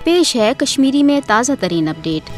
पेश है कश्मीरी में ताज़ा तरीन अपडेट।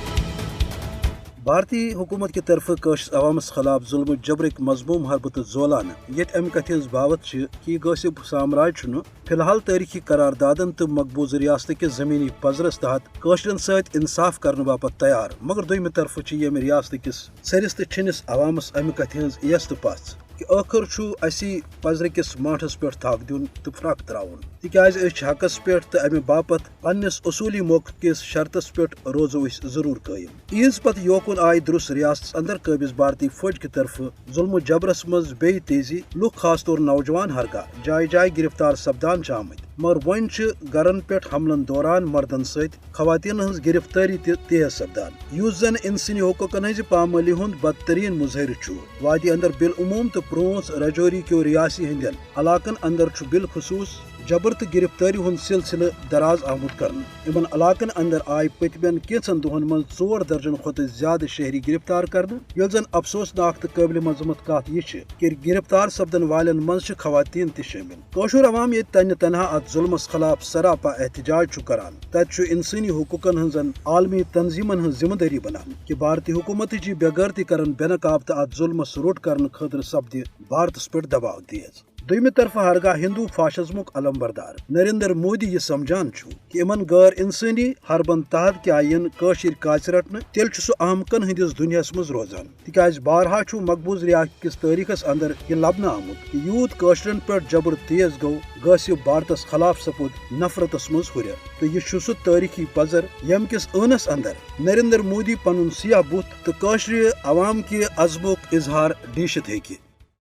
भारतीय हुकूमत की तरफ कशर अवामस खिलाफ जुल्म जबरक मजमूम हरबत जोलान ये अमि कथ बावत कि गसिब साम्राज फिलहाल तारीखी करारदादन तो मकबूज रियासत के जमीनी पजरस तहत कशरन सत इंसाफ करने बापत तैयार, मगर दोम तरफ ये रियासत किस सरिस तो छिनिस अवामस अमि कथ यस तो पस कि आखिर असी पजर किस माठस पे थक दिन तो फ्रक त्राउन तिकाज हकस पे तो अमि बापत पन्निस उसूली मौके किस शर्तस पे रोजो जरूर कायम। ईज पत योकुन आय दुरुस रियासत अंदर काबिज भारतीय फौज की तरफ जुल्म जबरस मज बे तेजी लुक खास तौर नौजवान हरगा जाय जाय गिरफ्तार सपदान आमत, मगर वन गरन पे हमलन दौरान मर्दन सत खवातीन हज गिरफ्तारी तेज सपदान, युस जन इंसानी हुकूकन हज पामाली हुंद बदतरीन मुजहर वादी अंदर बिलउमूम तो प्रोंस रजौरी क्यों रियासी हंदन इलाकन अंदर बिलखसूस जबर तो गिरफ्तारी हुंद सिलसिल दराज आमुद करने। इन इलाकन अंदर आय पतमन कैंचन दोहन मज 4 दर्जन खुद ज्यादा शहरी गिरफ्तार करने, ये जन अफसोसनाक तो काबिल मजम्मत कत यह कि गिरफ्तार सपदन वालन मज खवातीन त शामिल। कशर अवाम ये तन तनहा अत जुल्मस खिलाफ सरापा एहतजाज करान, तत इंसानी हुकूकन हजन आलमी तंजीमन हज जिम्मेदारी बनान कि भारतीय हुकूमत बेगरती करन बेनकाब तो अत जुल्मस रोट करने खतर सपद भारतस पे दबाव तेज। दोम तरफ हरगा हिंदू फाशिज्मुक अलमबरदार नरेंद्र मोदी यह समझान कि इमन गैर इंसानी हरबन तहत क्या इन कशर काच रटन तेल सह अहमकन हंदिस दुनिया मज रोजान, तिकाज बारहा मकबूज रियासत किस तारीखस अंदर यह लबन आमुत कि यूत कशरन पे जबर तेज गो गसिब भारतस खिलाफ सपुद नफरतस मज हुर्रियत, तो यह सह तारीखी पजर यम किस अनस अंदर नरेंद्र मोदी पनुन सियाह बुत तो कशर अवाम के अजमुक इजहार डीशत हेकि।